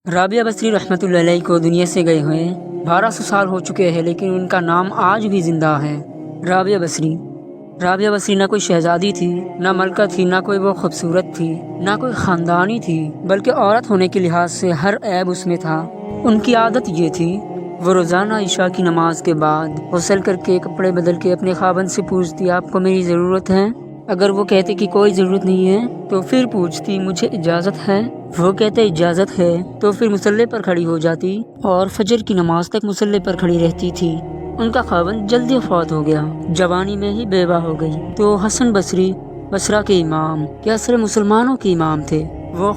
رابعہ بصری رحمتہ اللہ علیہ کو دنیا سے گئے ہوئے 1200 سال ہو چکے ہیں، لیکن ان کا نام آج بھی زندہ ہے۔ رابعہ بصری نہ کوئی شہزادی تھی، نہ ملکہ تھی، نہ کوئی وہ خوبصورت تھی، نہ کوئی خاندانی تھی، بلکہ عورت ہونے کے لحاظ سے ہر عیب اس میں تھا۔ ان کی عادت یہ تھی، وہ روزانہ عشاء کی نماز کے بعد غسل کر کے کپڑے بدل کے اپنے خاوند سے پوچھتی، آپ کو میری ضرورت ہے؟ اگر وہ کہتے کہ کوئی ضرورت نہیں ہے تو پھر پوچھتی، مجھے اجازت ہے؟ وہ کہتے اجازت ہے تو پھر مصلی پر کھڑی ہو جاتی اور فجر کی نماز تک مصلی پر کھڑی رہتی تھی۔ ان کا خاوند جلدی وفات ہو گیا، جوانی میں ہی بیوہ ہو گئی، تو حسن بصری بصرہ کے امام کے اثر مسلمانوں کے امام تھے۔ وہ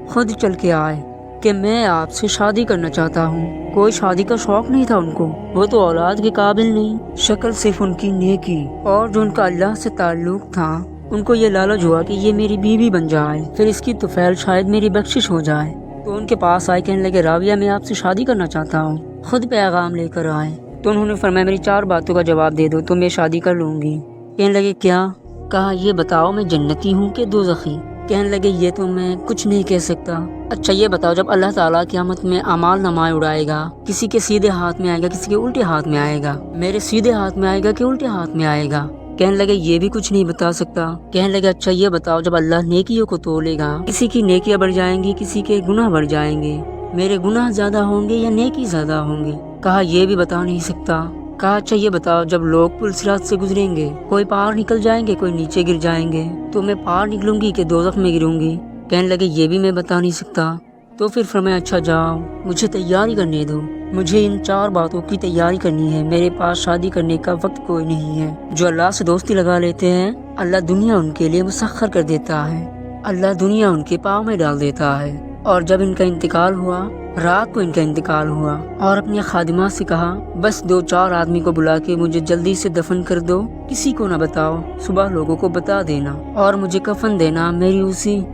خود چل کے آئے کہ میں آپ سے شادی کرنا چاہتا ہوں۔ کوئی شادی کا شوق نہیں تھا ان کو، وہ تو اولاد کے قابل نہیں، شکل صرف ان کی نیکی اور جو ان کا اللہ سے تعلق تھا۔ ان کو یہ لالچ ہوا کہ یہ میری بیوی بن جائے، پھر اس کی طفیل شاید میری بخشش ہو جائے۔ تو ان کے پاس آئے، کہنے لگے، رابعہ میں آپ سے شادی کرنا چاہتا ہوں۔ خود پیغام لے کر آئے تو انہوں نے فرمایا، میری 4 باتوں کا جواب دے دو تو میں شادی کر لوں گی۔ کہنے لگے، کیا؟ کہا، یہ بتاؤ میں جنتی ہوں کہ دوزخی؟ کہنے لگے، یہ تو میں کچھ نہیں کہہ سکتا۔ اچھا یہ بتاؤ، جب اللہ تعالیٰ قیامت میں اعمال نامہ اڑائے گا، کسی کے سیدھے ہاتھ میں آئے گا، کسی کے الٹے ہاتھ میں آئے گا، میرے سیدھے ہاتھ میں آئے گا کہ الٹے ہاتھ میں آئے گا؟ کہنے لگے، یہ بھی کچھ نہیں بتا سکتا۔ کہنے لگے، اچھا یہ بتاؤ، جب اللہ نیکیوں کو تولے گا، کسی کی نیکیاں بڑھ جائیں گی، کسی کے گناہ بڑھ جائیں گے، میرے گناہ زیادہ ہوں گے یا نیکی زیادہ ہوں گے؟ کہا، یہ بھی بتا نہیں سکتا۔ کہا، اچھا یہ بتاؤ، جب لوگ پل صراط سے گزریں گے، کوئی پار نکل جائیں گے، کوئی نیچے گر جائیں گے، تو میں پار نکلوں گی کہ دوزخ میں گروں گی؟ کہنے لگے، یہ بھی میں بتا نہیں سکتا۔ تو پھر فرمایا، اچھا جاؤ، مجھے تیاری کرنے دو، مجھے ان 4 باتوں کی تیاری کرنی ہے، میرے پاس شادی کرنے کا وقت کوئی نہیں ہے۔ جو اللہ سے دوستی لگا لیتے ہیں، اللہ دنیا ان کے لیے مسخر کر دیتا ہے، اللہ دنیا ان کے پاؤں میں ڈال دیتا ہے۔ اور جب ان کا انتقال ہوا، رات کو ان کا انتقال ہوا، اور اپنی خادمہ سے کہا، بس 2-4 آدمی کو بلا کے مجھے جلدی سے دفن کر دو، کسی کو نہ بتاؤ، صبح لوگوں کو بتا دینا، اور مجھے کفن دینا میری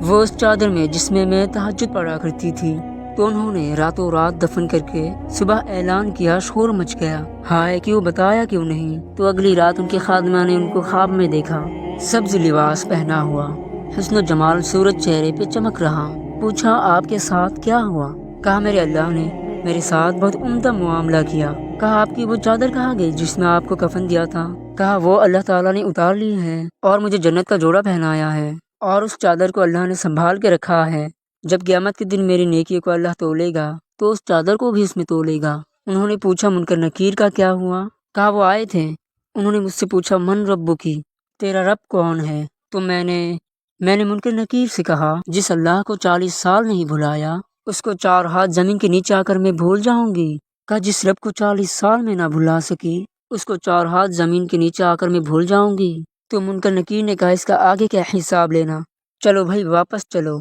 وہ اس چادر میں جس میں میں تہجد پڑھا کرتی تھی۔ تو انہوں نے راتوں رات دفن کر کے صبح اعلان کیا، شور مچ گیا، ہائے کیوں بتایا کیوں نہیں؟ تو اگلی رات ان کے خادمہ نے ان کو خواب میں دیکھا، سبز لباس پہنا ہوا، حسن و جمال صورت چہرے پہ چمک رہا۔ پوچھا، آپ کے ساتھ کیا ہوا؟ کہا، میرے اللہ نے میرے ساتھ بہت عمدہ معاملہ کیا۔ کہا، آپ کی وہ چادر کہاں گئی جس میں آپ کو کفن دیا تھا؟ کہا، وہ اللہ تعالیٰ نے اتار لی ہے اور مجھے جنت کا جوڑا پہنایا ہے، اور اس چادر کو اللہ نے سنبھال کے رکھا ہے، جب قیامت کے دن میری نیکی کو اللہ تولے گا تو اس چادر کو بھی اس میں تولے گا۔ انہوں نے پوچھا، منکر نکیر کا کیا ہوا؟ کہا، وہ آئے تھے، انہوں نے مجھ سے پوچھا، من ربکی، تیرا رب کون ہے؟ تو میں نے منکر نکیر سے کہا، جس اللہ کو 40 سال نہیں بھلایا، اس کو 4 ہاتھ زمین کے نیچے آ کر میں بھول جاؤں گی؟ کہا، جس رب کو 40 سال میں نہ بھلا سکی، اس کو 4 ہاتھ زمین کے نیچے آ کر میں بھول جاؤں گی؟ تو منکر نکیر نے کہا، اس کا آگے کیا حساب لینا، چلو بھائی واپس چلو۔